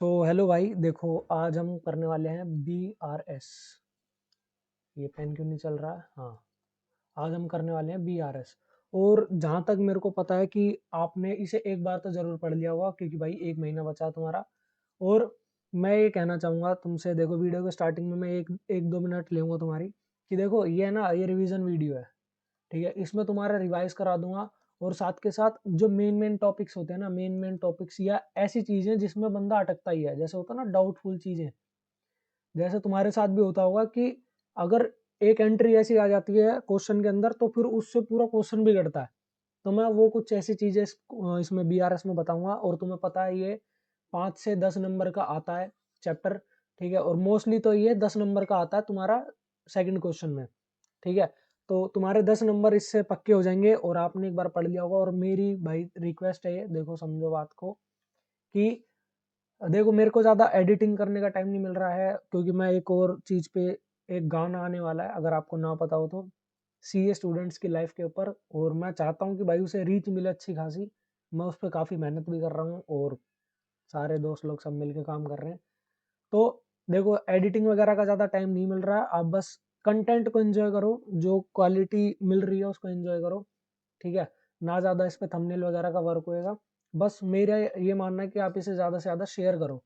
तो हेलो भाई, देखो आज हम करने वाले हैं BRS। ये पेन क्यों नहीं चल रहा है? हाँ, आज हम करने वाले हैं BRS। और जहाँ तक मेरे को पता है कि आपने इसे एक बार तो ज़रूर पढ़ लिया होगा, क्योंकि भाई एक महीना बचा है तुम्हारा। और मैं ये कहना चाहूँगा तुमसे, देखो वीडियो के स्टार्टिंग में मैं एक एक दो मिनट लूँगा तुम्हारी, कि देखो ये है ना, ये रिवीजन वीडियो है। ठीक है, इसमें तुम्हारा रिवाइज करा दूंगा। और साथ के साथ जो मेन मेन टॉपिक्स होते हैं ना, मेन मेन टॉपिक्स या ऐसी चीज़ें जिसमें बंदा अटकता ही है, जैसे होता है ना डाउटफुल चीज़ें, जैसे तुम्हारे साथ भी होता होगा कि अगर एक एंट्री ऐसी आ जाती है क्वेश्चन के अंदर तो फिर उससे पूरा क्वेश्चन बिगड़ता है। तो मैं वो कुछ ऐसी चीज़ें इसमें BRS में बताऊंगा। और तुम्हें पता है ये 5 से 10 नंबर का आता है चैप्टर। ठीक है, और मोस्टली तो ये 10 नंबर का आता है तुम्हारा सेकंड क्वेश्चन में। ठीक है, तो तुम्हारे 10 नंबर इससे पक्के हो जाएंगे और आपने एक बार पढ़ लिया होगा। और मेरी भाई रिक्वेस्ट है, ये देखो समझो बात को, कि देखो मेरे को ज़्यादा एडिटिंग करने का टाइम नहीं मिल रहा है, क्योंकि मैं एक और चीज़ पे, एक गाना आने वाला है अगर आपको ना पता हो तो, CA स्टूडेंट्स की लाइफ के ऊपर। और मैं चाहता हूँ कि भाई उसे रीच मिले अच्छी खासी। मैं उस पर काफ़ी मेहनत भी कर रहा हूँ और सारे दोस्त लोग सब मिलके काम कर रहे हैं। तो देखो एडिटिंग वगैरह का ज़्यादा टाइम नहीं मिल रहा है, आप बस कंटेंट को एंजॉय करो, जो क्वालिटी मिल रही है उसको एंजॉय करो। ठीक है, ना ज़्यादा इस पे थंबनेल वगैरह का वर्क होएगा। बस मेरा ये मानना है कि आप इसे ज़्यादा से ज़्यादा शेयर करो।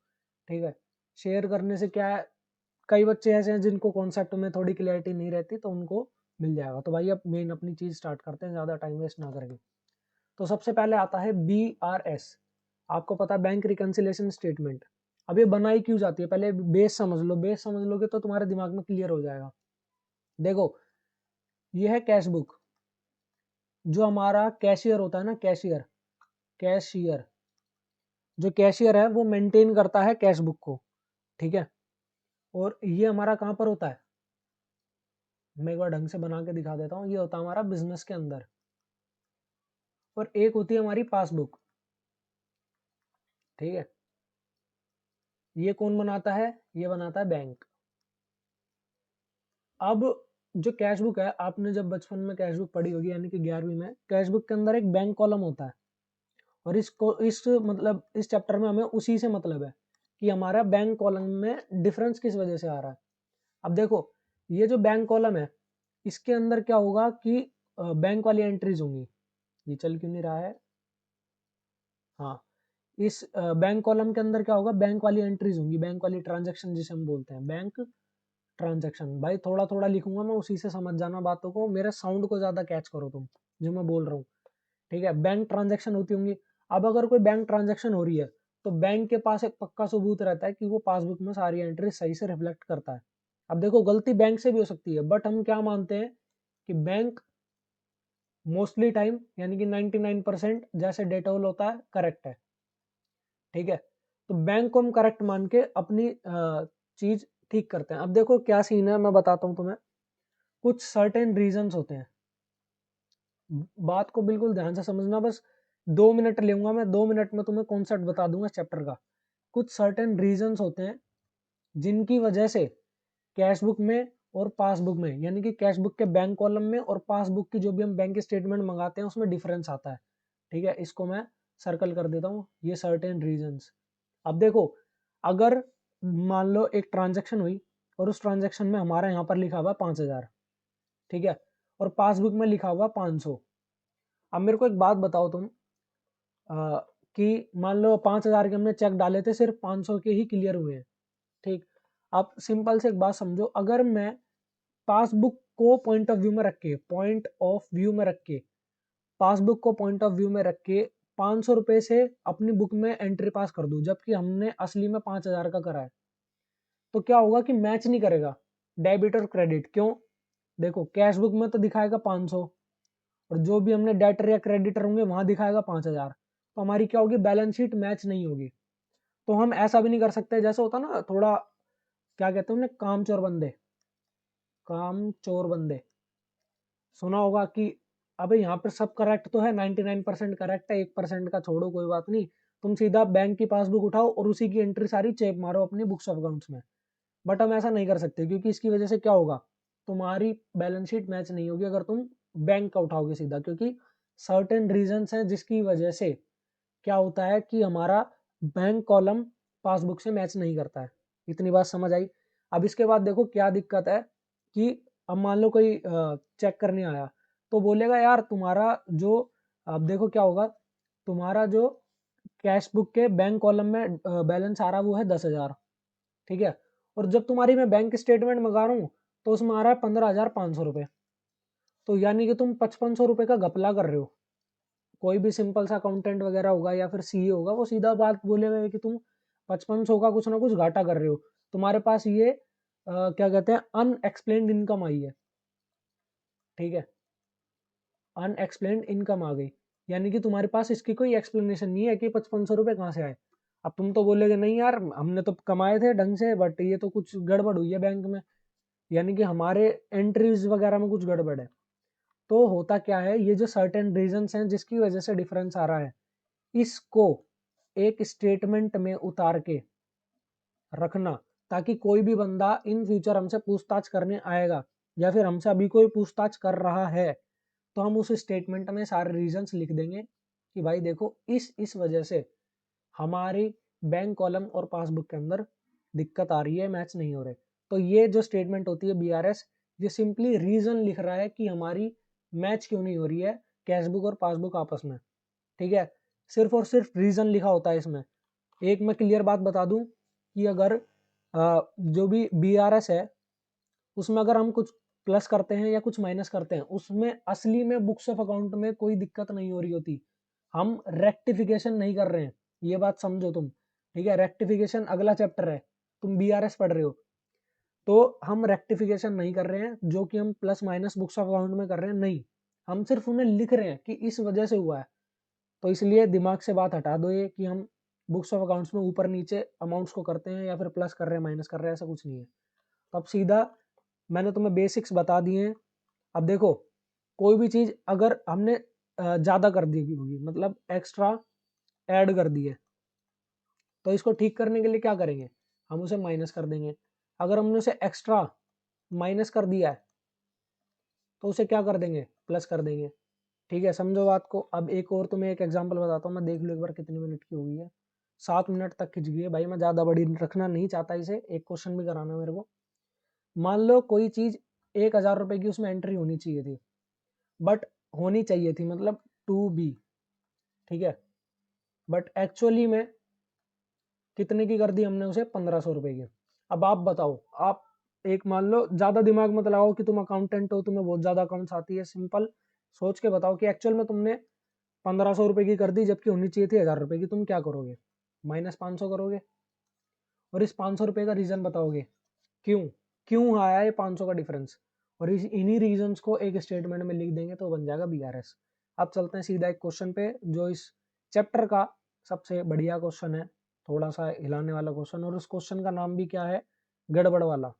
ठीक है, शेयर करने से क्या है, कई बच्चे ऐसे हैं जिनको कॉन्सेप्ट में थोड़ी क्लैरिटी नहीं रहती, तो उनको मिल जाएगा। तो भाई अब मेन अपनी चीज़ स्टार्ट करते हैं ज़्यादा टाइम वेस्ट ना करके। तो सबसे पहले आता है BRS। आपको पता है, बैंक रिकन्सिलेशन स्टेटमेंट। अब ये बनाई क्यों जाती है, पहले बेस समझ लो। बेस समझ लोगे तो तुम्हारे दिमाग में क्लियर हो जाएगा। देखो, ये है कैश बुक। जो हमारा कैशियर होता है ना, कैशियर, कैशियर, जो कैशियर है वो मेंटेन करता है कैश बुक को। ठीक है, और ये हमारा कहाँ पर होता है, मैं एक बार ढंग से बना के दिखा देता हूँ। ये होता है हमारा बिजनेस के अंदर। और एक होती है हमारी पासबुक। ठीक है, ये कौन बनाता है? ये बनाता है बैंक। अब जो कैश बुक है, आपने जब बचपन में कैश बुक पढ़ी होगी, यानी कि 11वीं में, कैश बुक के अंदर एक बैंक कॉलम होता है। और इसको इस मतलब इस चैप्टर में हमें उसी से मतलब है कि हमारा बैंक कॉलम में डिफरेंस किस वजह से आ रहा है। अब देखो, ये जो बैंक कॉलम है, इसके अंदर क्या होगा कि बैंक वाली एंट्रीज होंगी। ये चल क्यों नहीं रहा है? हाँ, इस बैंक कॉलम के अंदर क्या होगा, बैंक वाली एंट्रीज होंगी, बैंक वाली ट्रांजेक्शन जिसे हम बोलते हैं, बैंक ट्रांजेक्शन। भाई थोड़ा थोड़ा लिखूंगा मैं, उसी से समझ जाना बातों को, मेरे साउंड को ज्यादा कैच करो तुम, जो मैं बोल रहा हूँ। ठीक है, बैंक ट्रांजेक्शन होती होंगी। अब अगर कोई बैंक ट्रांजेक्शन हो रही है, तो बैंक के पास एक पक्का सबूत रहता है कि वो पासबुक में सारी एंट्री सही से रिफ्लेक्ट करता है। अब देखो, गलती बैंक से भी हो सकती है, बट हम क्या मानते हैं कि बैंक मोस्टली टाइम, यानी कि 99% जैसे डेटोल होता है, करेक्ट है। ठीक है, तो बैंक को हम करेक्ट मान के अपनी चीज ठीक करते हैं। अब देखो क्या सीन है, मैं बताता हूँ तुम्हें। कुछ सर्टेन रीजंस होते हैं, बात को बिल्कुल ध्यान से समझना। बस 2 मिनट लूंगा मैं, 2 मिनट में तुम्हें कॉन्सेप्ट बता दूंगा चैप्टर का। कुछ सर्टेन रीजंस होते हैं जिनकी वजह से कैश बुक में और पासबुक में, यानी कि कैश बुक के बैंक कॉलम में और पासबुक की जो भी हम बैंक स्टेटमेंट मंगाते हैं उसमें डिफरेंस आता है। ठीक है, इसको मैं सर्कल कर देता हूँ, ये सर्टेन रीजंस। अब देखो, अगर मान लो एक ट्रांजेक्शन हुई और उस ट्रांजेक्शन में हमारा यहाँ पर लिखा हुआ 5,000। ठीक है, और पासबुक में लिखा हुआ 500। अब मेरे को एक बात बताओ तुम, कि मान लो 5,000 के हमने चेक डाले थे, सिर्फ 500 के ही क्लियर हुए हैं। ठीक, आप सिंपल से एक बात समझो, अगर मैं पासबुक को पॉइंट ऑफ व्यू में रख के, पॉइंट ऑफ व्यू में रख के, पासबुक को पॉइंट ऑफ व्यू में रख के 500 रुपए से अपनी बुक में एंट्री पास कर दूं, जबकि हमने असली में 5,000 का करा है, तो क्या होगा कि मैच नहीं करेगा डेबिट और क्रेडिट। क्यों? देखो, कैश बुक में तो दिखाएगा 500, और जो भी हमने डेटर या क्रेडिटर होंगे वहां दिखाएगा 5,000। तो हमारी क्या होगी, बैलेंस शीट मैच नहीं होगी। तो हम ऐसा भी नहीं कर सकते, जैसे होता ना थोड़ा, क्या कहते हैं उन्हें, काम चोर बंदे, काम चोर बंदे सुना होगा कि अबे यहाँ पर सब करेक्ट तो है, 99% करेक्ट है, 1% का छोड़ो, कोई बात नहीं, तुम सीधा बैंक की पासबुक उठाओ और उसी की एंट्री सारी चेक मारो अपनी बुक्स ऑफ अकाउंट्स में। बट हम ऐसा नहीं कर सकते, क्योंकि इसकी वजह से क्या होगा, तुम्हारी बैलेंस शीट मैच नहीं होगी अगर तुम बैंक का उठाओगे सीधा। क्योंकि सर्टेन रीजंस हैं जिसकी वजह से क्या होता है कि हमारा बैंक कॉलम पासबुक से मैच नहीं करता है। इतनी बात समझ आई। अब इसके बाद देखो क्या दिक्कत है कि अब मान लो कोई चेक करने आया तो बोलेगा यार तुम्हारा जो, अब देखो क्या होगा, तुम्हारा जो कैश बुक के बैंक कॉलम में बैलेंस आ रहा है वो है 10,000, ठीक है, और जब तुम्हारी मैं बैंक स्टेटमेंट मंगा रहा हूँ तो उसमें आ रहा है 15,500 रुपये। तो यानी कि तुम 5500 रुपये का घपला कर रहे हो। कोई भी सिंपल सा अकाउंटेंट वगैरह होगा या फिर सीए होगा, वो सीधा बात बोलेगा कि तुम 5500 का कुछ ना कुछ घाटा कर रहे हो, तुम्हारे पास ये क्या कहते हैं अनएक्सप्लेन्ड इनकम आई है, ठीक है, अनएक्सप्लेन्ड इनकम आ गई, यानी कि तुम्हारे पास इसकी कोई एक्सप्लेनेशन नहीं है कि 5500 रुपये कहाँ से आए। अब तुम तो बोलोगे नहीं यार हमने तो कमाए थे ढंग से, बट ये तो कुछ गड़बड़ हुई है बैंक में, यानी कि हमारे एंट्रीज वगैरह में कुछ गड़बड़ है। तो होता क्या है, ये जो सर्टेन रीजंस हैं जिसकी वजह से डिफरेंस आ रहा है, इसको एक स्टेटमेंट में उतार के रखना, ताकि कोई भी बंदा इन फ्यूचर हमसे पूछताछ करने आएगा या फिर हमसे अभी कोई पूछताछ कर रहा है तो हम उस स्टेटमेंट में सारे रीजंस लिख देंगे कि भाई देखो इस वजह से हमारी बैंक कॉलम और पासबुक के अंदर दिक्कत आ रही है, मैच नहीं हो रहे। तो ये जो स्टेटमेंट होती है बीआरएस, ये सिंपली रीजन लिख रहा है कि हमारी मैच क्यों नहीं हो रही है कैशबुक और पासबुक आपस में, ठीक है, सिर्फ और सिर्फ रीजन लिखा होता है इसमें। एक मैं क्लियर बात बता दूं कि अगर जो भी बीआरएस है उसमें अगर हम कुछ प्लस करते हैं या कुछ माइनस करते हैं, उसमें असली में बुक्स ऑफ अकाउंट में कोई दिक्कत नहीं हो रही होती, हम रेक्टिफिकेशन नहीं कर रहे हैं, ये बात समझो तुम, ठीक है, रेक्टिफिकेशन अगला चैप्टर है, तुम बीआरएस पढ़ रहे हो, तो हम रेक्टिफिकेशन नहीं कर रहे हैं जो कि हम plus minus books of account में कर रहे हैं, नहीं, हम सिर्फ उन्हें लिख रहे हैं कि इस वजह से हुआ है। तो इसलिए दिमाग से बात हटा दो ये कि हम बुक्स ऑफ अकाउंट्स में ऊपर नीचे अमाउंट्स को करते हैं या फिर प्लस कर रहे हैं माइनस कर रहे हैं, ऐसा कुछ नहीं है। तो अब सीधा मैंने तुम्हें बेसिक्स बता दिए हैं। अब देखो कोई भी चीज अगर हमने ज्यादा कर दी होगी, मतलब एक्स्ट्रा ऐड कर दी है, तो इसको ठीक करने के लिए क्या करेंगे, हम उसे माइनस कर देंगे। अगर हमने उसे एक्स्ट्रा माइनस कर दिया है तो उसे क्या कर देंगे, प्लस कर देंगे, ठीक है, समझो बात को। अब एक और तुम्हें एक एग्जांपल बताता हूँ, मैं देख लो एक बार कितनी मिनट की हो गई है, 7 मिनट तक खिंच गई है भाई, मैं ज्यादा बड़ी रखना नहीं चाहता इसे, एक क्वेश्चन भी कराना मेरे को। मान लो कोई चीज 1,000 रुपए की उसमें एंट्री होनी चाहिए थी, बट होनी चाहिए थी मतलब टू बी, ठीक है, बट एक्चुअली में कितने की कर दी हमने उसे, 1,500 रुपए की। अब आप बताओ, आप एक मान लो, ज्यादा दिमाग मत लगाओ कि तुम अकाउंटेंट हो, तुम्हें बहुत ज्यादा अकाउंट्स आती है, सिंपल सोच के बताओ कि एक्चुअल में तुमने 1,500 रुपए की कर दी जबकि होनी चाहिए थी 1,000 रुपए की, तुम क्या करोगे, -500 करोगे, और इस 500 रुपए का रीजन बताओगे क्यों, क्यों आया ये 500 का डिफरेंस, और इन्हीं रीजंस को एक स्टेटमेंट में लिख देंगे तो बन जाएगा बीआरएस। अब चलते हैं सीधा एक क्वेश्चन पे जो इस चैप्टर का सबसे बढ़िया क्वेश्चन है, थोड़ा सा हिलाने वाला क्वेश्चन, और उस क्वेश्चन का नाम भी क्या है, गड़बड़ वाला।